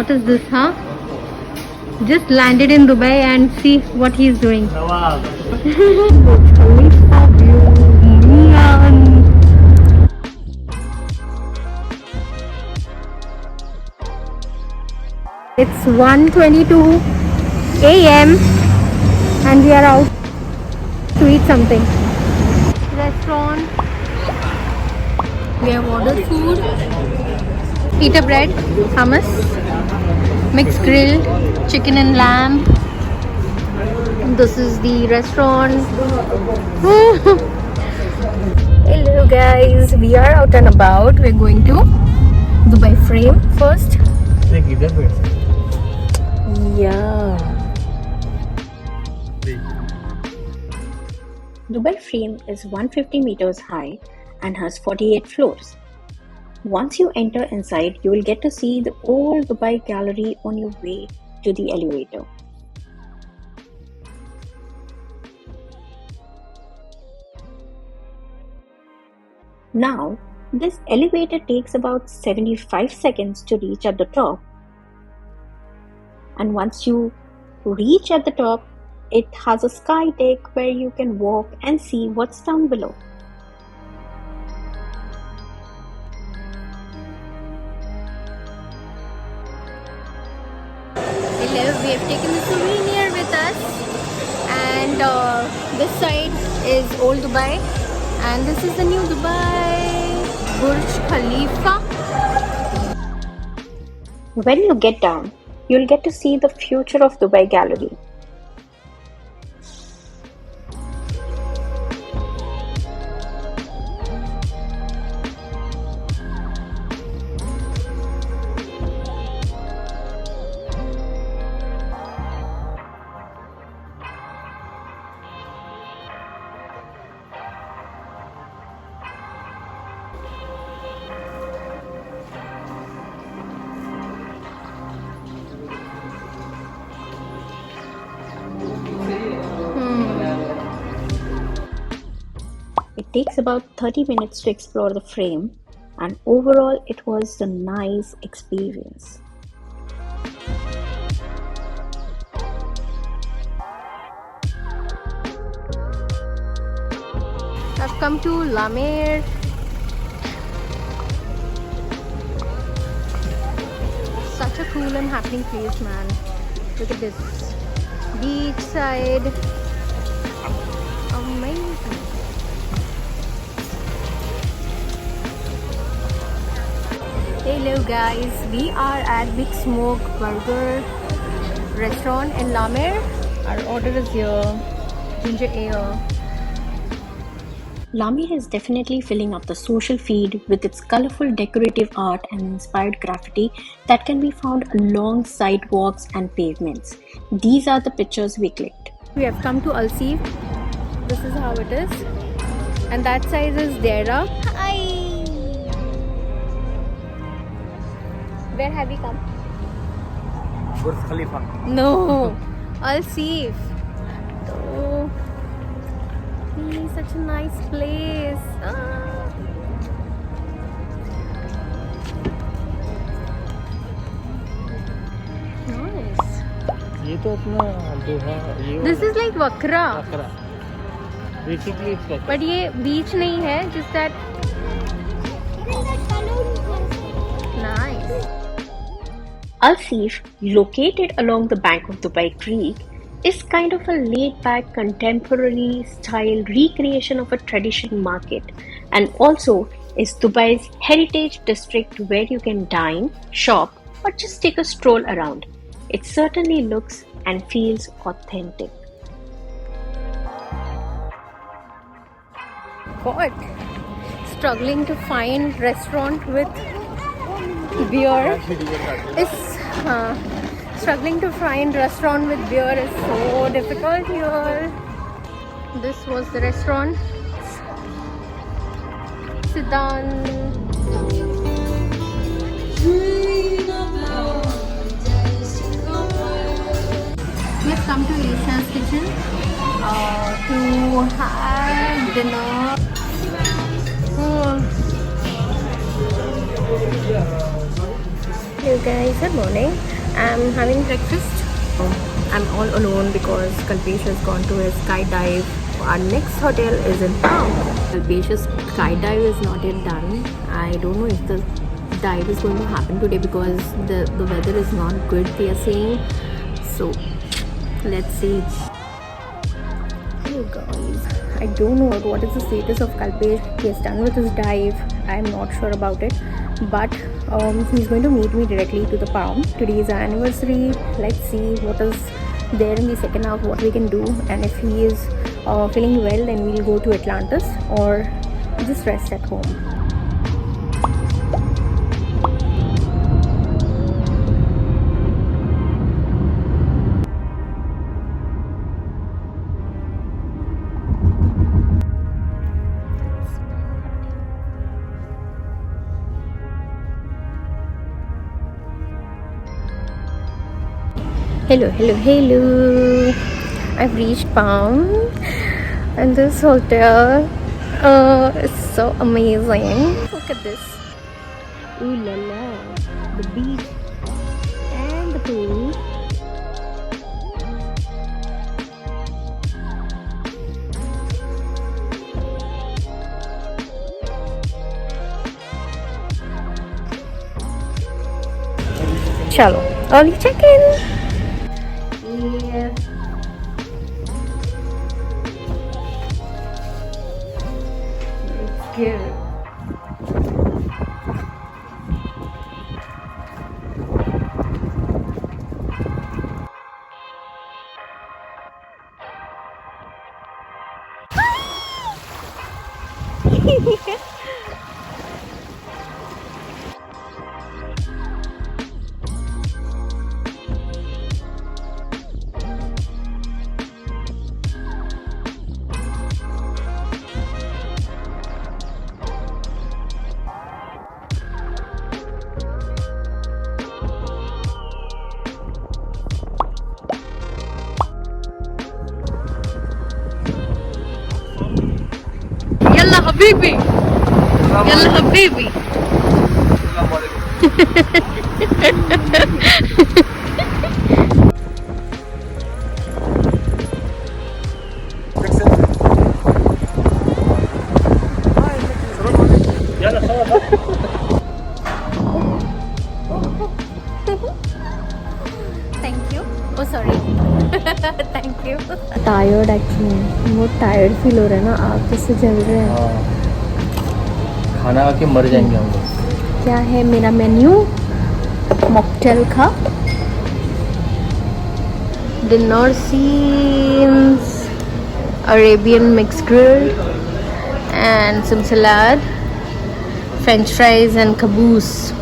What is this, huh? Just landed in Dubai and see what he's doing. Burj Khalifa view, man. It's 1:22 a.m. and we are out to eat something. Restaurant. We have ordered food. Pita bread, hummus, mixed grill, chicken and lamb. This is the restaurant. Hello guys, we are out and about. We're going to Dubai Frame first. Yeah. Dubai Frame is 150 meters high and has 48 floors. Once you enter inside, you will get to see the old Dubai Gallery on your way to the elevator. Now, this elevator takes about 75 seconds to reach at the top. And once you reach at the top, it has a sky deck where you can walk and see what's down below. Hello, we have taken the souvenir with us, and this side is Old Dubai, and this is the new Dubai Burj Khalifa. When you get down, you'll get to see the future of Dubai Gallery. It takes about 30 minutes to explore the frame, and overall it was a nice experience. I've come to La Mer. Such a cool and happening place, man. Look at this. Beach side. Amazing. Hello guys, we are at Big Smoke Burger restaurant in La Mer. Our order is here. Ginger ale. La Mer is definitely filling up the social feed with its colorful decorative art and inspired graffiti that can be found along sidewalks and pavements. These are the pictures we clicked. We have come to Al Seef. This is how it is. And that side is Deira. Hi! Where have we come? Burj Khalifa. No, Al Seef. Oh, such a nice place. Nice. ये तो अपना दोहा ये This is like Wakra. Wakra. Basically it's Wakra. But ये beach नहीं है, just that. Nice. Al Seef, located along the bank of Dubai Creek, is kind of a laid-back, contemporary style recreation of a traditional market, and also is Dubai's heritage district where you can dine, shop, or just take a stroll around. It certainly looks and feels authentic. God, struggling to find restaurant with beer is struggling to find restaurant with beer is so difficult here. This was the restaurant. Sit down. We have come to Isha's kitchen to have dinner. Hello guys, good morning. I'm having breakfast. I'm all alone because Kalpesh has gone to his skydive. Our next hotel is in town. Kalpesh's skydive is not yet done. I don't know if the dive is going to happen today because the weather is not good, they are saying. So let's see. Hello guys. I don't know what is the status of Kalpesh. He has done with his dive. I am not sure about it. But he's going to meet me directly to the Palm. Today is our anniversary. Let's see what is there in the second half, what we can do, and if he is feeling well, then we'll go to Atlantis or just rest at home. Hello. I've reached Palm and this hotel is so amazing. Look at this. Ooh la la. The beach and the pool. Chalo, early check-in. Yeah. It's good. يلا حبيبي يلا حبيبي Thank you. Oh sorry. Thank you. Tired actually. बहुत tired feel हो रहा है ना, आप जैसे जल रहे हैं. खाना खा के मर जाएंगे हम लोग. क्या है मेरा मेन्यू? मॉकटेल का dinner scenes, Arabian mixed grill and some salad, French fries and caboose.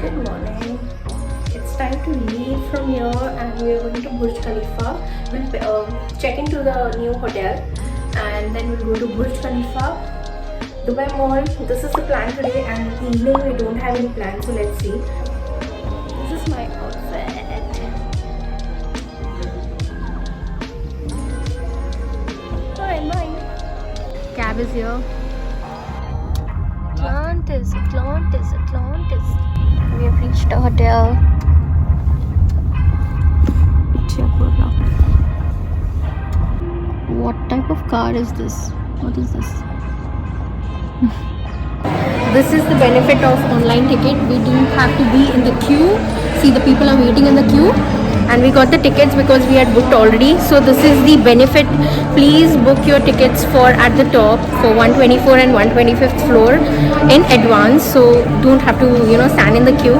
Good morning. It's time to leave from here and we are going to Burj Khalifa. We'll check into the new hotel and then we'll go to Burj Khalifa, Dubai Mall. This is the plan today, and evening we don't have any plan, so let's see. This is my outfit. Bye. Cab is here. Atlantis. We have reached the hotel. What type of car is this? What is this? This is the benefit of online ticket. We didn't have to be in the queue. See, the people are waiting in the queue. And we got the tickets because we had booked already. So this is the benefit. Please book your tickets for at the top for 124 and 125th floor in advance. So don't have to, stand in the queue.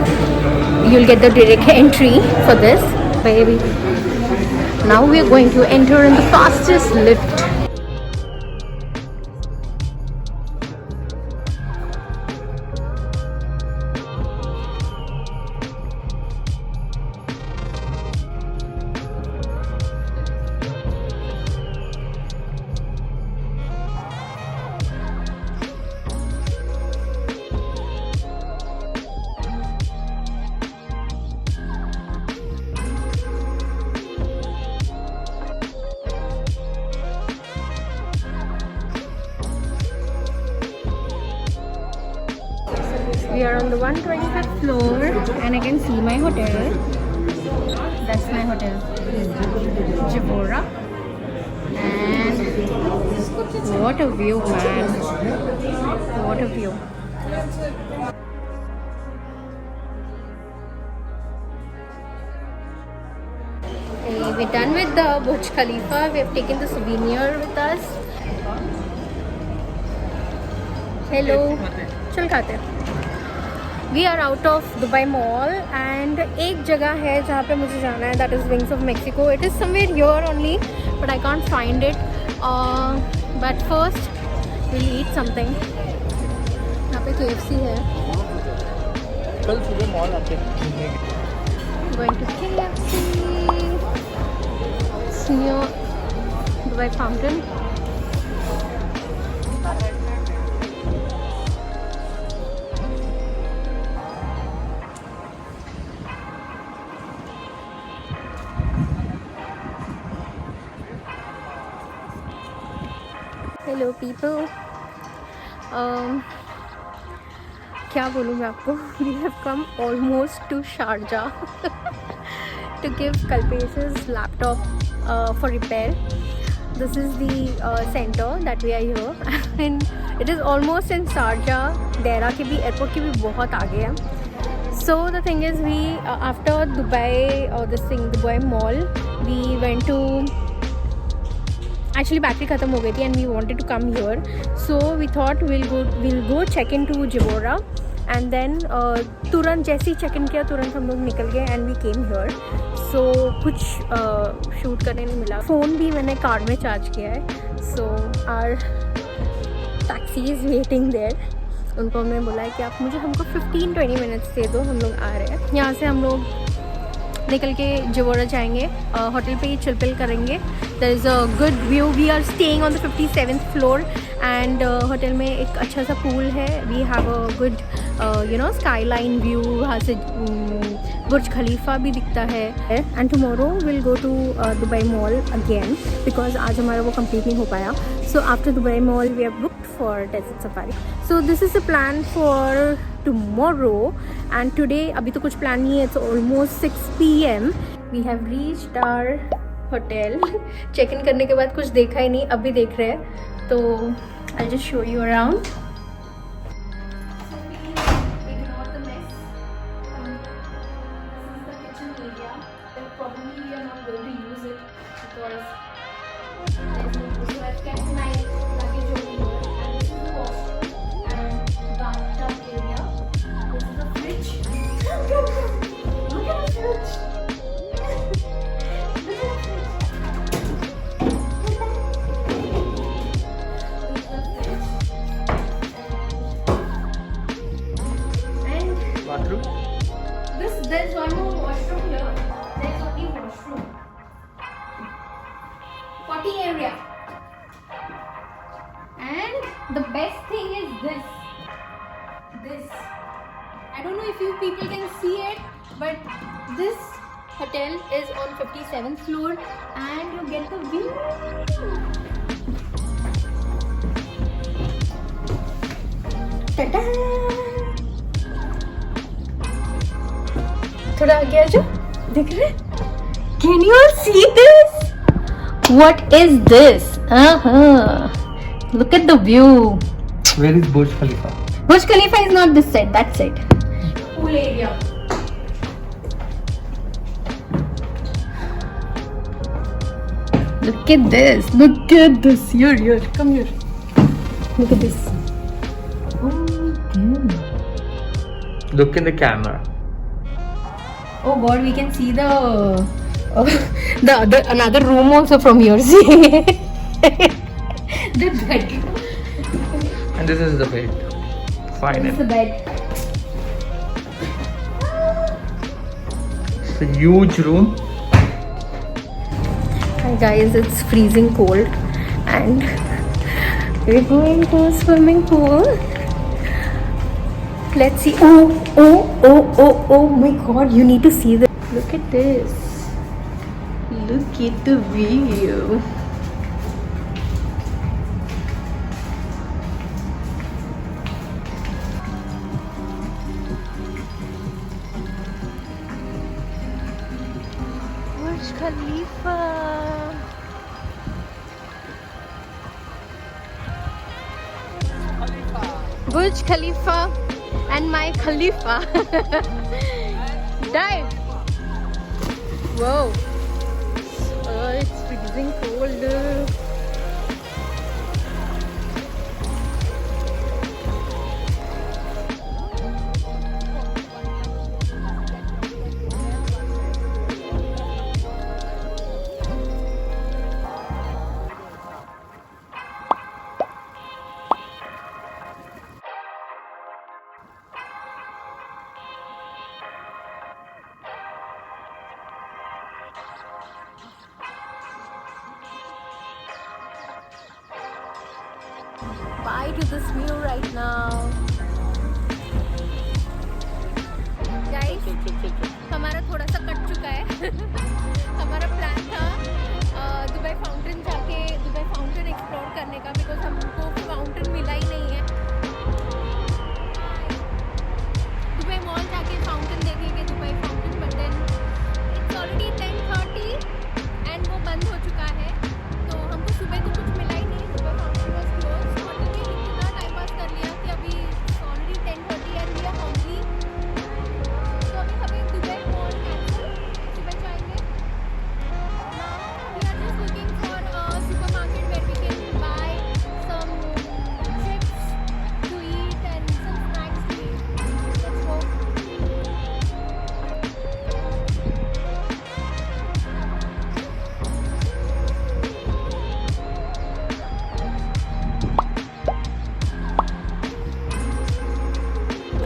You'll get the direct entry for this. Baby. Now we are going to enter in the fastest lift. We are on the 125th floor and I can see my hotel. That's my hotel, Jivora. And what a view, man. What a view. Okay, we're done with the Burj Khalifa. We have taken the souvenir with us. Hello. चल खाते हैं. We are out of Dubai Mall and एक जगह है जहाँ पे मुझे जाना है, that is Wings of Mexico. It is somewhere here only, but I can't find it. But first we'll eat something. यहाँ पे KFC है. कल सुबह मॉल आते हैं. Going to KFC. It's near Dubai Fountain. Hello people. क्या बोलूँ मैं आपको. We have come almost to Sharjah to give Kalpesh's laptop for repair. This is the center that we are here and it is almost in Sharjah. Deira के भी airport के भी बहुत आगे है. So the thing is we after Dubai Dubai Mall we went to. Actually battery ख़त्म हो गई थी and we wanted to come here, so we thought we'll go check into Jivora and then तुरंत जैसे ही check in किया तुरंत हम लोग निकल गए and we came here. So कुछ शूट करने नहीं मिला. फ़ोन भी मैंने कार में चार्ज किया है. So our taxi is waiting there. उनको हमने बोला है कि आप मुझे हमको 15-20 मिनट्स दे दो, हम लोग आ रहे हैं. यहाँ से हम लोग निकल के जिवोरा जाएंगे. होटल पे ही चिलपिल करेंगे. There is a good view. We are staying on the 57th floor and hotel में एक अच्छा सा पूल है. We have a good skyline view. वहाँ से बुर्ज खलीफा भी दिखता है. And tomorrow will go to Dubai mall again because आज हमारा वो कंप्लीट नहीं हो पाया. So after Dubai mall we have booked for desert safari. So this is a plan for tomorrow and today अभी तो कुछ प्लान नहीं है. It's almost 6 PM. We have reached our hotel. Check in करने के बाद कुछ देखा ही नहीं, अभी देख रहे हैं. तो I'll just show you around. Ignore the mess. This is the kitchen area. And probably we are not going to use it because there's no. So I've kept my luggage over here. And this is the washroom and bathtub area. This is the fridge. Look at the fridge. Bathroom. There's one more washroom here. There's only washroom. Potty area. And the best thing is this. I don't know if you people can see it, but this hotel is on 57th floor and you get the view. Ta-da! थोड़ा आगे आ जाओ. दिख रहे? Can you all see this? What is this? Look at the view. Where is Burj Khalifa? Burj Khalifa is not this side, that side. Pool area. Look at this. Here. Come here. Look at this. Oh, damn. Look in the camera. Oh God, we can see the another room also from here. See, the bedroom. And this is the bed. This Final. is the bed. It's a huge room. Hi guys, it's freezing cold and we're going to a swimming pool. Let's see. Oh my God, you need to see this. Look at this. Look at the view. Burj Khalifa. Burj Khalifa and my Khalifa. Dive. Whoa. Oh, it's freezing cold. Bye to this view right now. Guys, हमारा थोड़ा सा cut चुका है। हमारा plan था Dubai fountain जाके Dubai fountain explore करने का, बिकॉज हमको फाउंटेन मिला ही नहीं है। दुबई मॉल जाके फाउंटेन देखेंगे, Dubai fountain, but then it's already 10:30 and वो बंद हो चुका है, तो हमको सुबह को कुछ मिला ही नहीं। दुबई फाउंटेन वाज क्लोज, और हमने इतना टाइम पास कर लिया कि अभी already 10:30 and we are hungry. तो अभी हमें दुबई मॉल कैंसिल, सुबह जाएंगे। Now we are just looking for a supermarket where we can buy some chips to eat and some snacks to eat. Let's go.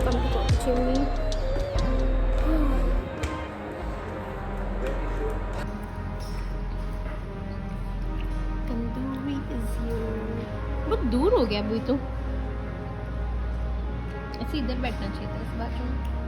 Come to chimney. Tandoori is here. बहुत दूर हो गया अभी तो। ऐसे इधर बैठना चाहिए था इस बाजू में।